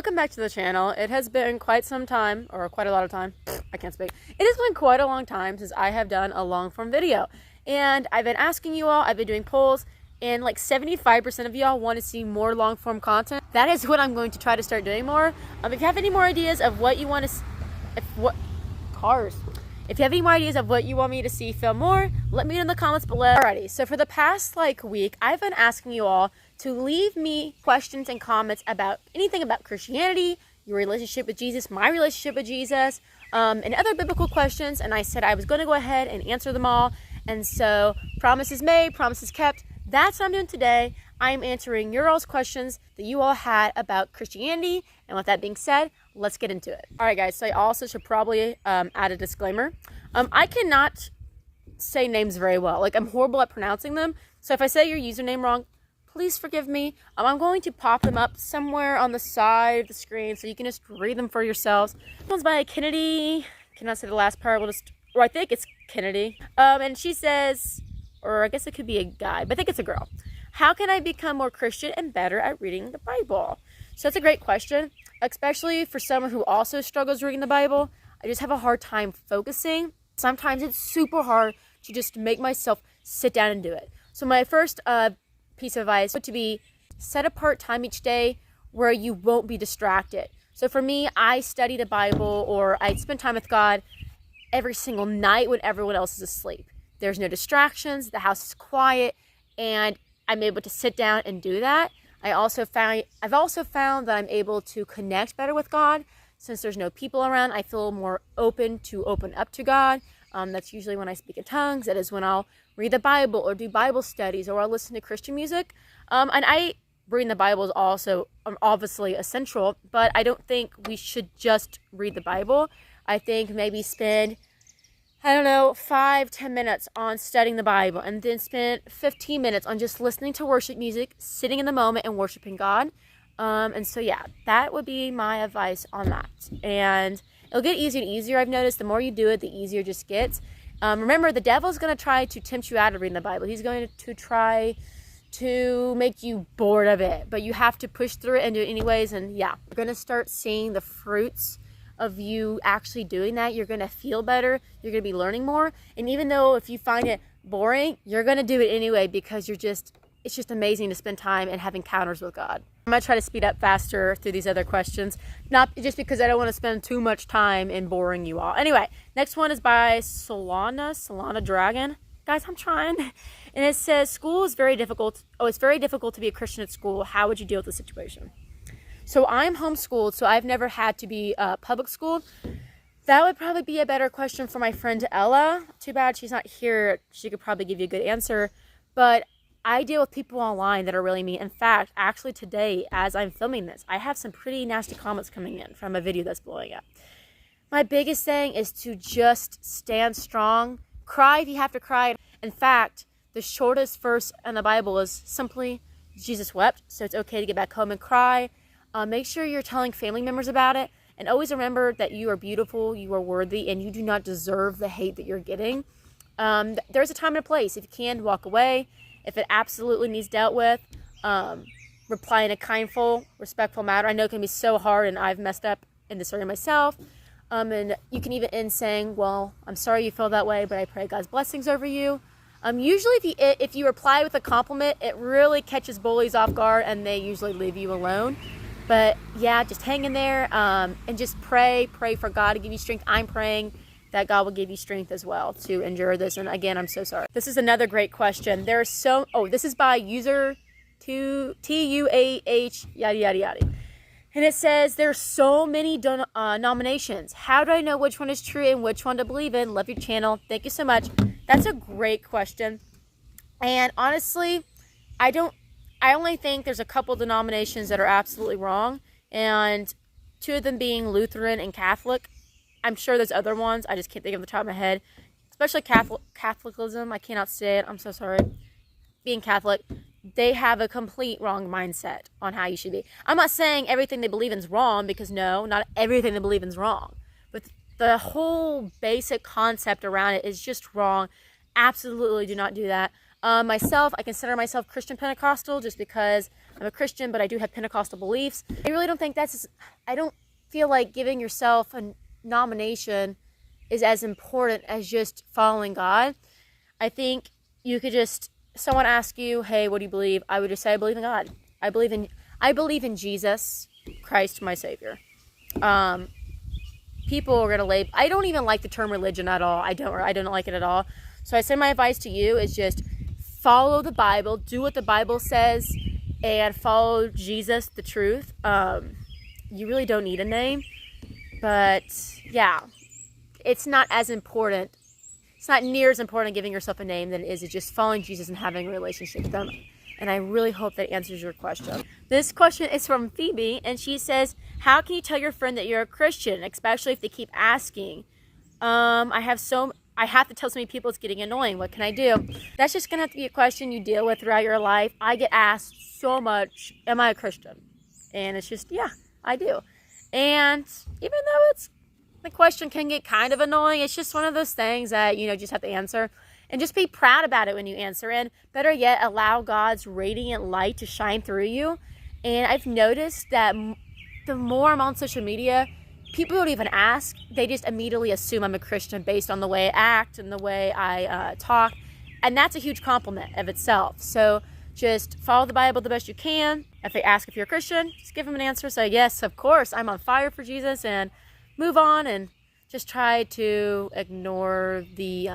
welcome back to the channel. It has been quite some time, or quite a lot of time. I can't speak. It has been quite a long time since I have done a long form video. And I've been asking you all, I've been doing polls, and like 75% of y'all want to see more long form content. That is what I'm going to try to start doing more. If you have any more ideas of what you want to, if you have any more ideas of what you want me to see film more, let me know in the comments below. Alrighty, so for the past week, I've been asking you all to leave me questions and comments about anything about Christianity, your relationship with Jesus, my relationship with Jesus, and other biblical questions. And I said I was going to go ahead and answer them all. And so promises made, promises kept. That's what I'm doing today. I'm answering your all's questions that you all had about Christianity. And with that being said, let's get into it. All right, guys. So I also should probably add a disclaimer. I cannot say names very well. I'm horrible at pronouncing them. So if I say your username wrong, please forgive me. I'm going to pop them up somewhere on the side of the screen so you can just read them for yourselves. This one's by Kennedy. Cannot say the last part. I think it's Kennedy. And she says, or I guess it could be a guy, but I think it's a girl. How can I become more Christian and better at reading the Bible? So that's a great question, especially for someone who also struggles reading the Bible. I just have a hard time focusing. Sometimes it's super hard to just make myself sit down and do it. So my first piece of advice would to be set apart time each day where you won't be distracted. So for me, I study the Bible or I spend time with God every single night when everyone else is asleep. There's no distractions, the house is quiet, and I'm able to sit down and do that. I've also found that I'm able to connect better with God. Since there's no people around, I feel more open up to God. That's usually when I speak in tongues. That is when I'll read the Bible or do Bible studies or I'll listen to Christian music. And reading the Bible is also obviously essential, but I don't think we should just read the Bible. I think maybe spend 5-10 minutes on studying the Bible and then spend 15 minutes on just listening to worship music, sitting in the moment and worshiping God. And so, yeah, that would be my advice on that. And it'll get easier and easier. I've noticed the more you do it, the easier it just gets. Remember, the devil's going to try to tempt you out of reading the Bible. He's going to try to make you bored of it, but you have to push through it and do it anyways. And yeah, you're going to start seeing the fruits of you actually doing that. You're going to feel better. You're going to be learning more. And even though if you find it boring, you're going to do it anyway because it's just amazing to spend time and have encounters with God. I'm going to try to speed up faster through these other questions, not just because I don't want to spend too much time in boring you all. Anyway, next one is by Solana Dragon. Guys, I'm trying. And it says, school is very difficult. Oh, it's very difficult to be a Christian at school. How would you deal with the situation? So I'm homeschooled, so I've never had to be public schooled. That would probably be a better question for my friend Ella. Too bad she's not here. She could probably give you a good answer. But I deal with people online that are really mean. In fact, actually today, as I'm filming this, I have some pretty nasty comments coming in from a video that's blowing up. My biggest thing is to just stand strong. Cry if you have to cry. In fact, the shortest verse in the Bible is simply, Jesus wept, so it's okay to get back home and cry. Make sure you're telling family members about it. And always remember that you are beautiful, you are worthy, and you do not deserve the hate that you're getting. There's a time and a place. If you can, walk away. If it absolutely needs dealt with, reply in a kindful, respectful manner. I know it can be so hard, and I've messed up in this area myself. And you can even end saying, well, I'm sorry you feel that way, but I pray God's blessings over you. Usually if you reply with a compliment, it really catches bullies off guard, and they usually leave you alone. But yeah, just hang in there and just pray for God to give you strength. I'm praying that God will give you strength as well to endure this. And again, I'm so sorry. This is another great question. This is by user TUAH yada yada yada. And it says, there's so many denominations. How do I know which one is true and which one to believe in? Love your channel. Thank you so much. That's a great question. And honestly, I only think there's a couple denominations that are absolutely wrong. And two of them being Lutheran and Catholic. I'm sure there's other ones. I just can't think of the top of my head. Especially Catholicism. I cannot say it. I'm so sorry. Being Catholic, they have a complete wrong mindset on how you should be. I'm not saying everything they believe in is wrong, because no, not everything they believe in is wrong. But the whole basic concept around it is just wrong. Absolutely do not do that. Myself, I consider myself Christian Pentecostal just because I'm a Christian, but I do have Pentecostal beliefs. I really don't think I don't feel like giving yourself a nomination is as important as just following God. I think you could someone ask you, hey, what do you believe? I would just say, I believe in God. I believe in Jesus Christ, my Savior. People are gonna label. I don't even like the term religion at all. I don't like it at all. So I say my advice to you is just follow the Bible, do what the Bible says, and follow Jesus, the truth. You really don't need a name, but yeah, it's not as important. It's not near as important giving yourself a name than it is just following Jesus and having a relationship with Him. And I really hope that answers your question. This question is from Phoebe, and she says, how can you tell your friend that you're a Christian, especially if they keep asking? I have to tell so many people it's getting annoying. What can I do? That's just going to have to be a question you deal with throughout your life. I get asked so much, am I a Christian? And it's just, yeah, I do. And even though the question can get kind of annoying, it's just one of those things that, just have to answer. And just be proud about it when you answer. And better yet, allow God's radiant light to shine through you. And I've noticed that the more I'm on social media, people don't even ask. They just immediately assume I'm a Christian based on the way I act and the way I talk. And that's a huge compliment of itself. So just follow the Bible the best you can. If they ask if you're a Christian, just give them an answer. Say, yes, of course, I'm on fire for Jesus, and move on, and just try to ignore the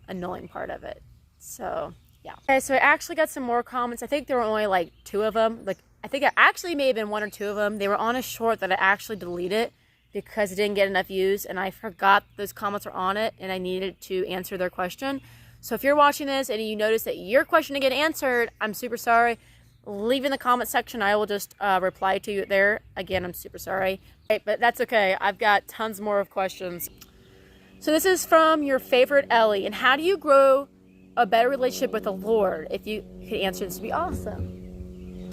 annoying part of it. So, yeah. Okay, so I actually got some more comments. I think there were only like 2 of them. I think it actually may have been 1 or 2 of them. They were on a short that I actually deleted because it didn't get enough views, and I forgot those comments were on it, and I needed to answer their question. So if you're watching this and you notice that your question didn't get answered, I'm super sorry. Leave in the comment section. I will just reply to you there. Again, I'm super sorry. Okay, but that's okay. I've got tons more of questions. So this is from your favorite Ellie. And how do you grow a better relationship with the Lord? If you could answer this, would be awesome.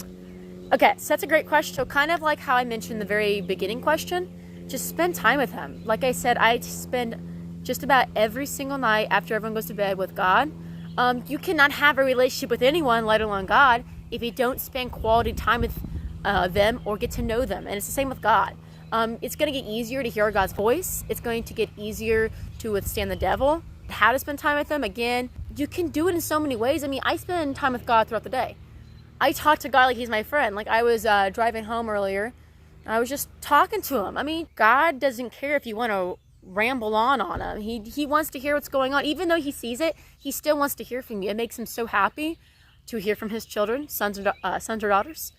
Okay, so that's a great question. So kind of like how I mentioned in the very beginning question, just spend time with Him. Like I said, I spend just about every single night after everyone goes to bed with God. You cannot have a relationship with anyone, let alone God, if you don't spend quality time with them or get to know them. And it's the same with God. It's going to get easier to hear God's voice. It's going to get easier to withstand the devil. How to spend time with Him? Again, you can do it in so many ways. I mean, I spend time with God throughout the day. I talk to God like He's my friend. Like I was driving home earlier. I was just talking to Him. I mean, God doesn't care if you want to ramble on Him. He wants to hear what's going on. Even though He sees it, He still wants to hear from you. It makes Him so happy to hear from His children, sons or daughters.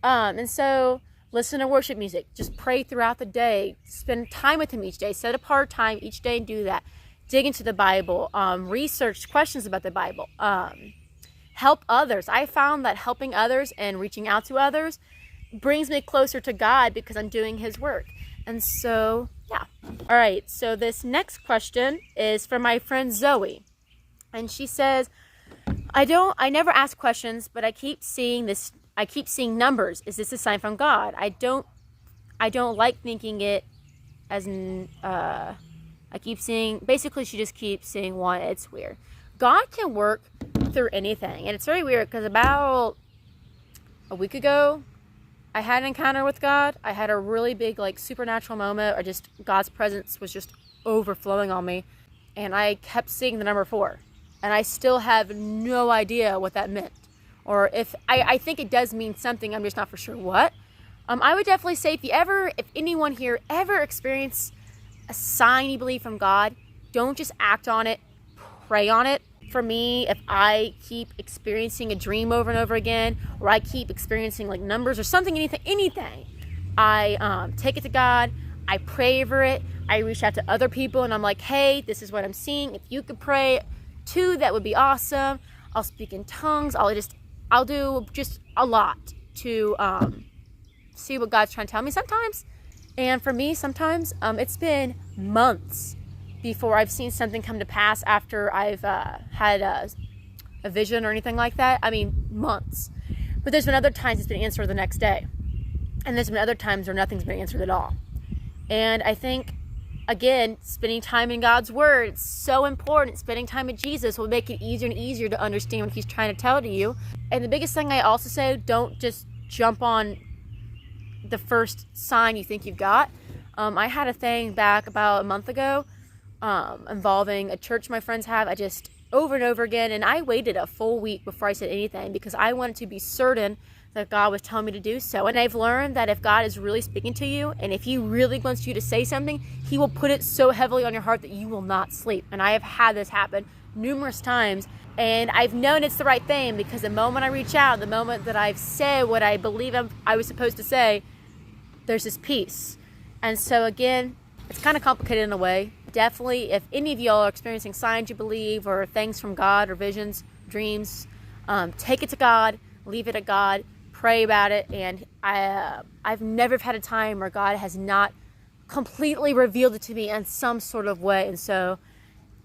And so listen to worship music. Just pray throughout the day. Spend time with Him each day. Set apart time each day and do that. Dig into the Bible. Research questions about the Bible. Help others. I found that helping others and reaching out to others brings me closer to God because I'm doing His work. And so, yeah. All right. So this next question is from my friend Zoe. And she says, I never ask questions, but I keep seeing numbers. Is this a sign from God? I don't like thinking it as I keep seeing, basically she just keeps seeing 1. It's weird. God can work through anything. And it's very weird because about a week ago, I had an encounter with God. I had a really big supernatural moment, or just God's presence was just overflowing on me. And I kept seeing the number 4. And I still have no idea what that meant. Or if I think it does mean something, I'm just not for sure what. I would definitely say if anyone here ever experienced a sign you believe from God, don't just act on it, pray on it. For me, if I keep experiencing a dream over and over again, or I keep experiencing numbers or something, anything, I take it to God, I pray over it, I reach out to other people and I'm like, hey, this is what I'm seeing. If you could pray too, that would be awesome. I'll speak in tongues. I'll do just a lot to see what God's trying to tell me sometimes. And for me, sometimes it's been months before I've seen something come to pass after I've had a vision or anything like that. I mean, months. But there's been other times it's been answered the next day. And there's been other times where nothing's been answered at all. And I think again, spending time in God's word, it's so important. Spending time with Jesus will make it easier and easier to understand what he's trying to tell to you. And the biggest thing I also say, don't just jump on the first sign you think you've got. I had a thing back about a month ago involving a church my friends have. I just over and over again, and I waited a full week before I said anything because I wanted to be certain that God was telling me to do so. And I've learned that if God is really speaking to you, and if he really wants you to say something, he will put it so heavily on your heart that you will not sleep. And I have had this happen numerous times, and I've known it's the right thing because the moment I reach out, the moment that I've said what I believe I was supposed to say, there's this peace. And so again, it's kind of complicated in a way. Definitely, if any of y'all are experiencing signs you believe or things from God or visions, dreams, take it to God, leave it at God, pray about it. And I've never had a time where God has not completely revealed it to me in some sort of way. And so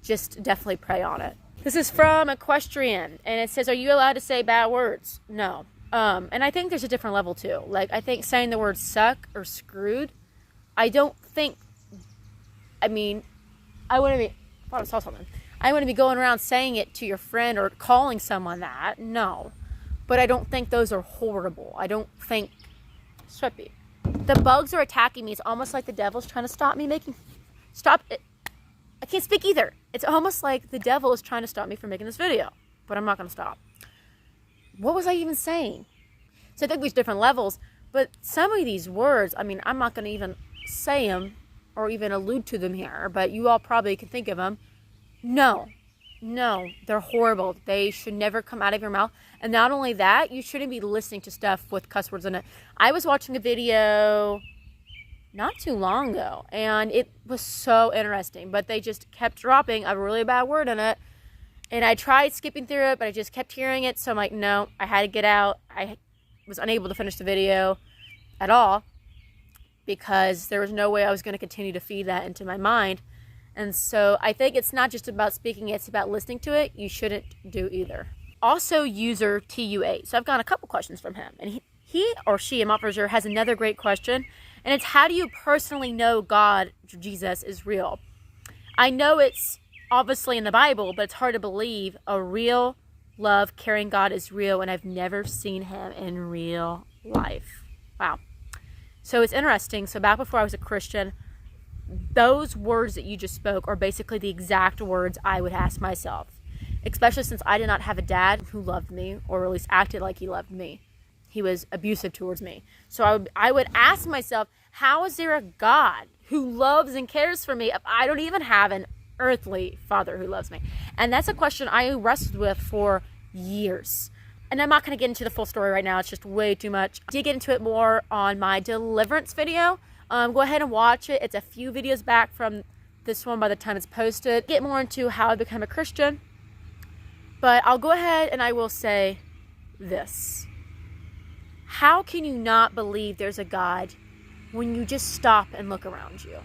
just definitely pray on it. This is from Equestrian, and it says, are you allowed to say bad words? No. And I think there's a different level too. Like, I think saying the word suck or screwed, I don't think, I wouldn't be going around saying it to your friend or calling someone that. No. But I don't think those are horrible. I don't think, Sweppy. The bugs are attacking me. It's almost like the devil's trying to stop me stop it. I can't speak either. It's almost like the devil is trying to stop me from making this video, but I'm not going to stop. What was I even saying? So I think there's different levels, but some of these words, I'm not going to even say them or even allude to them here, but you all probably can think of them. No, they're horrible. They should never come out of your mouth. And not only that, you shouldn't be listening to stuff with cuss words in it. I was watching a video not too long ago, and it was so interesting, but they just kept dropping a really bad word in it. And I tried skipping through it, but I just kept hearing it. So I'm like, no, I had to get out. I was unable to finish the video at all because there was no way I was going to continue to feed that into my mind. And so I think it's not just about speaking, it's about listening to it. You shouldn't do either. Also, user TU8. So I've got a couple questions from him. And he or she, I'm not for sure, has another great question. And it's, how do you personally know God, Jesus, is real? I know it's obviously in the Bible, but it's hard to believe a real love, caring God is real, and I've never seen him in real life. Wow. So it's interesting. So back before I was a Christian, those words that you just spoke are basically the exact words I would ask myself, especially since I did not have a dad who loved me, or at least acted like he loved me. He was abusive towards me. So I would ask myself, how is there a God who loves and cares for me if I don't even have an earthly father who loves me? And that's a question I wrestled with for years. And I'm not going to get into the full story right now. It's just way too much. I did get into it more on my deliverance video. Go ahead and watch it. It's a few videos back from this one by the time it's posted. Get more into how I became a Christian. But I'll go ahead and I will say this. How can you not believe there's a God when you just stop and look around you?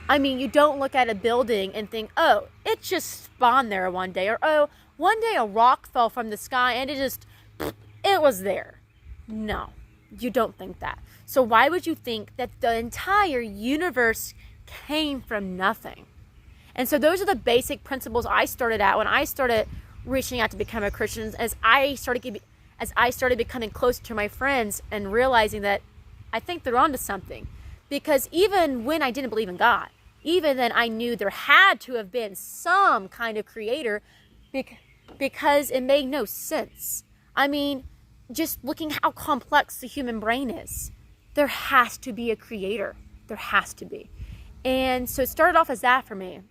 You don't look at a building and think, oh, it just spawned there one day. Or, oh, one day a rock fell from the sky and it was there. No, you don't think that. So why would you think that the entire universe came from nothing? And so those are the basic principles I started at when I started reaching out to become a Christian, as I started becoming closer to my friends and realizing that I think they're onto something. Because even when I didn't believe in God, even then I knew there had to have been some kind of creator, because it made no sense. Just looking how complex the human brain is, there has to be a creator. There has to be. And so it started off as that for me.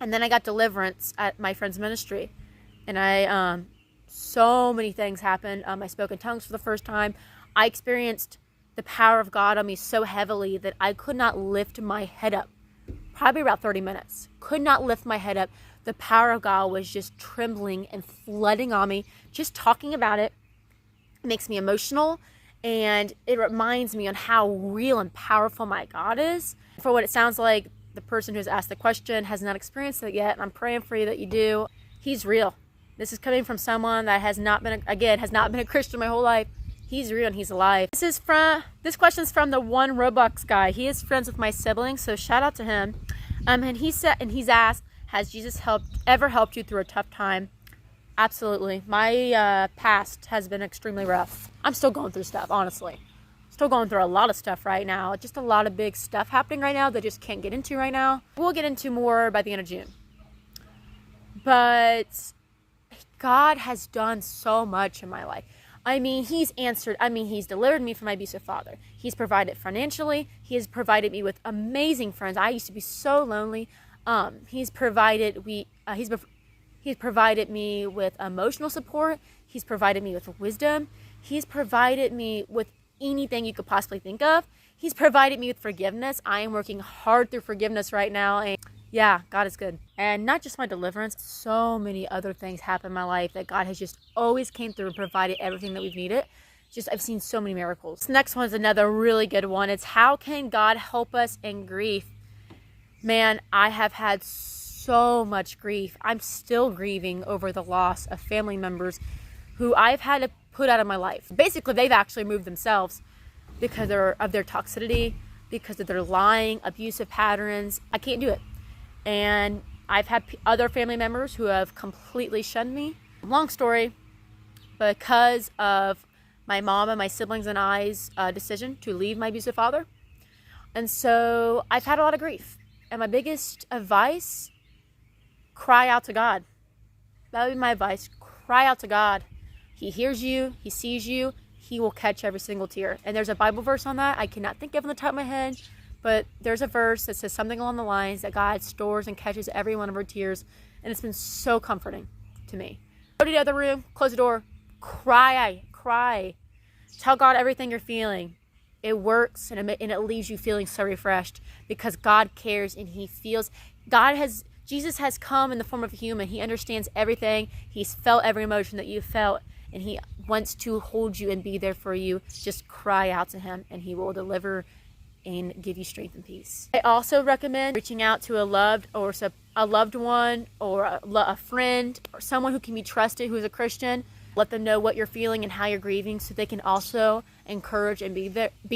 And then I got deliverance at my friend's ministry. And so many things happened. I spoke in tongues for the first time. I experienced the power of God on me so heavily that I could not lift my head up. Probably about 30 minutes. Could not lift my head up. The power of God was just trembling and flooding on me. Just talking about it makes me emotional, and it reminds me on how real and powerful my God is. For what it sounds like, the person who's asked the question has not experienced it yet, and I'm praying for you that you do. He's real. This is coming from someone that has not been a Christian my whole life. He's real and he's alive. This question's from the one Roblox guy. He is friends with my siblings, so shout out to him. And he's asked, has Jesus ever helped you through a tough time? Absolutely. My past has been extremely rough. I'm still going through stuff, honestly. Still going through a lot of stuff right now. Just a lot of big stuff happening right now that I just can't get into right now. We'll get into more by the end of June. But God has done so much in my life. I mean, he's delivered me from my abusive father. He's provided financially. He has provided me with amazing friends. I used to be so lonely. He's provided me with emotional support. He's provided me with wisdom. He's provided me with anything you could possibly think of. He's provided me with forgiveness. I am working hard through forgiveness right now. And yeah, God is good. And not just my deliverance, so many other things happen in my life that God has just always came through and provided everything that we've needed. I've seen so many miracles. This next one is another really good one. It's how can God help us in grief? Man, I have had so much grief. I'm still grieving over the loss of family members who I've had to put out of my life. Basically, they've actually moved themselves because of their toxicity, because of their lying, abusive patterns. I can't do it. And I've had other family members who have completely shunned me. Long story, because of my mom and my siblings and I's decision to leave my abusive father. And so I've had a lot of grief. And my biggest advice, cry out to God. That would be my advice. Cry out to God. He hears you. He sees you. He will catch every single tear. And there's a Bible verse on that. I cannot think of on the top of my head. But there's a verse that says something along the lines that God stores and catches every one of our tears. And it's been so comforting to me. Go to the other room, close the door, cry. Tell God everything you're feeling. It works and it leaves you feeling so refreshed because God cares and he feels. Jesus has come in the form of a human. He understands everything. He's felt every emotion that you felt. And he wants to hold you and be there for you. Just cry out to him and he will deliver and give you strength and peace. I also recommend reaching out to a loved one or a friend or someone who can be trusted who is a Christian. Let them know what you're feeling and how you're grieving so they can also encourage and be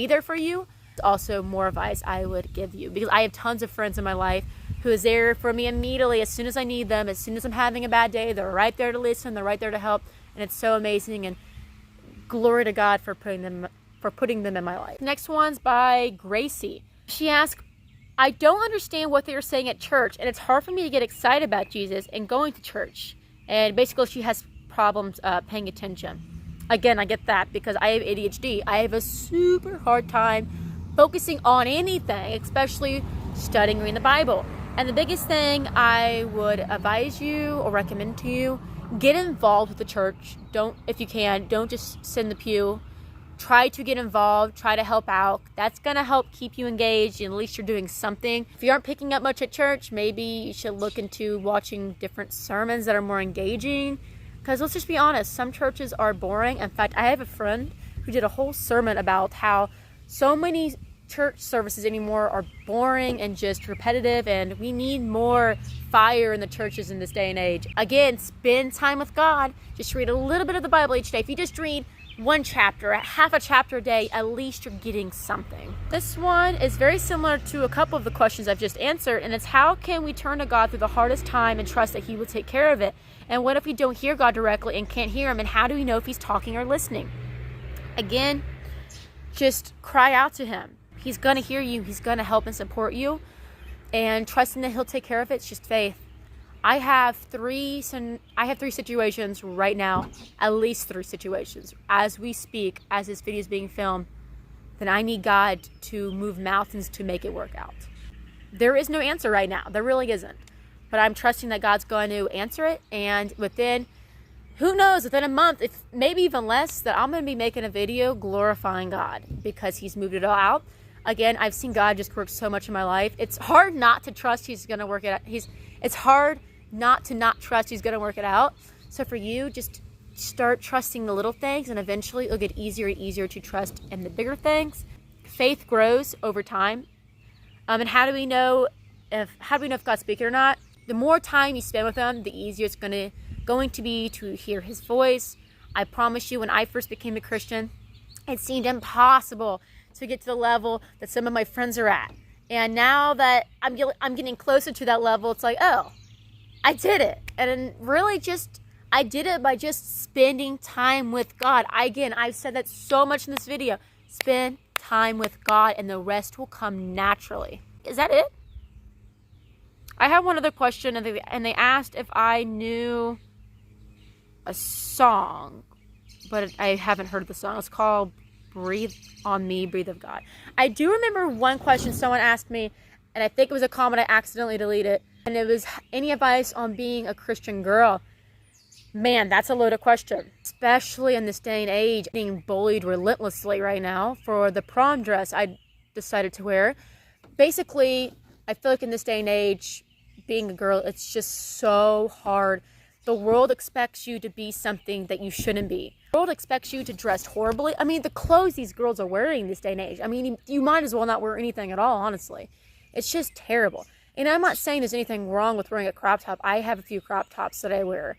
there for you. It's also more advice I would give you because I have tons of friends in my life who is there for me immediately as soon as I need them. As soon as I'm having a bad day, they're right there to listen. They're right there to help. And it's so amazing. And glory to God for putting them in my life. Next one's by Gracie. She asked, I don't understand what they are saying at church, and it's hard for me to get excited about Jesus and going to church. And basically, she has problems paying attention. Again, I get that because I have ADHD. I have a super hard time focusing on anything, especially studying reading the Bible. And the biggest thing I would advise you or recommend to you, get involved with the church. If you can, don't just sit in the pew. Try to get involved, try to help out. That's going to help keep you engaged and at least you're doing something. If you aren't picking up much at church, maybe you should look into watching different sermons that are more engaging. Because let's just be honest, some churches are boring. In fact, I have a friend who did a whole sermon about how so many church services anymore are boring and just repetitive, and we need more fire in the churches in this day and age. Again, spend time with God. Just read a little bit of the Bible each day. If you just read one chapter, half a chapter a day, at least you're getting something. This one is very similar to a couple of the questions I've just answered, and it's how can we turn to God through the hardest time and trust that he will take care of it? And what if we don't hear God directly and can't hear him, and how do we know if he's talking or listening? Again, just cry out to him. He's going to hear you. He's going to help and support you, and trusting that he'll take care of it. It's just faith. I have three situations right now, at least 3 situations. As we speak, as this video is being filmed, then I need God to move mountains to make it work out. There is no answer right now. There really isn't. But I'm trusting that God's going to answer it. And within, who knows, within a month, if maybe even less, that I'm going to be making a video glorifying God because he's moved it all out. Again, I've seen God just work so much in my life. It's hard not to trust he's going to work it out. It's hard not trust he's going to work it out. So for you, just start trusting the little things, and eventually it'll get easier and easier to trust in the bigger things. Faith grows over time. And how do we know if God's speaking or not? The more time you spend with him, the easier it's going to be to hear his voice. I promise you, when I first became a Christian, it seemed impossible to get to the level that some of my friends are at. And now that I'm getting closer to that level, it's like, oh, I did it. And really I did it by just spending time with God. I've said that so much in this video. Spend time with God and the rest will come naturally. Is that it? I have one other question, and they asked if I knew a song, but I haven't heard the song. It's called Breathe on Me, Breathe of God. I do remember one question someone asked me, and I think it was a comment. I accidentally deleted it. And it was, any advice on being a Christian girl? Man, that's a loaded question. Especially in this day and age, being bullied relentlessly right now for the prom dress I decided to wear. Basically, I feel like in this day and age, being a girl, it's just so hard. The world expects you to be something that you shouldn't be. The world expects you to dress horribly. I mean, the clothes these girls are wearing this day and age, I mean, you might as well not wear anything at all, honestly. It's just terrible. And I'm not saying there's anything wrong with wearing a crop top. I have a few crop tops that I wear.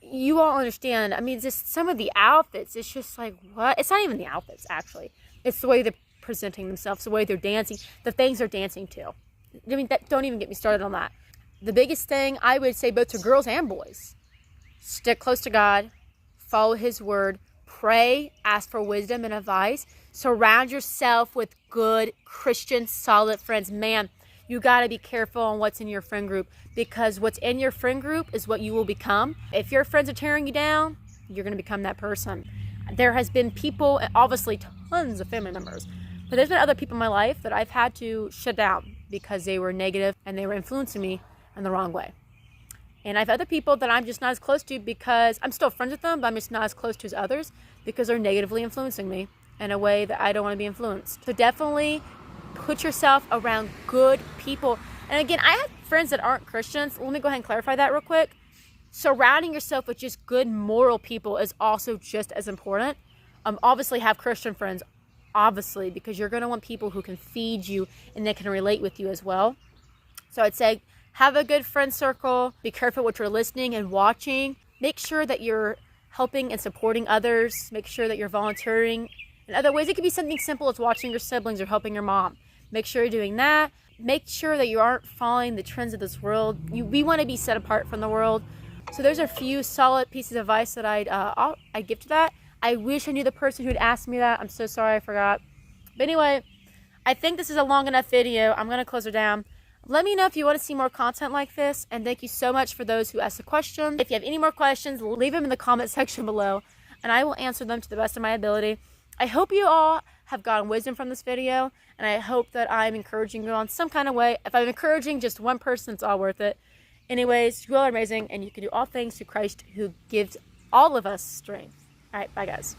You all understand. I mean, just some of the outfits, it's just like, what? It's not even the outfits, actually. It's the way they're presenting themselves, the way they're dancing, the things they're dancing to. I mean, don't even get me started on that. The biggest thing I would say, both to girls and boys, stick close to God, follow His word, pray, ask for wisdom and advice, surround yourself with good, Christian, solid friends. Man, you got to be careful on what's in your friend group, because what's in your friend group is what you will become. If your friends are tearing you down, you're going to become that person. There has been people, obviously tons of family members, but there's been other people in my life that I've had to shut down because they were negative and they were influencing me in the wrong way. And I have other people that I'm just not as close to, because I'm still friends with them, but I'm just not as close to as others because they're negatively influencing me in a way that I don't want to be influenced. So definitely put yourself around good people. And again, I have friends that aren't Christians. Let me go ahead and clarify that real quick. Surrounding yourself with just good moral people is also just as important. Obviously have Christian friends, obviously, because you're going to want people who can feed you and they can relate with you as well. So I'd say have a good friend circle. Be careful what you're listening and watching. Make sure that you're helping and supporting others. Make sure that you're volunteering in other ways. It could be something simple as watching your siblings or helping your mom. Make sure you're doing that. Make sure that you aren't following the trends of this world. We want to be set apart from the world. So there's a few solid pieces of advice that I'd give to that. I wish I knew the person who'd asked me that. I'm so sorry I forgot. But anyway, I think this is a long enough video. I'm going to close her down. Let me know if you want to see more content like this. And thank you so much for those who asked the questions. If you have any more questions, leave them in the comment section below, and I will answer them to the best of my ability. I hope you all have gotten wisdom from this video, and I hope that I'm encouraging you on some kind of way. If I'm encouraging just one person, it's all worth it. Anyways, you all are amazing, and you can do all things through Christ who gives all of us strength. All right, bye guys.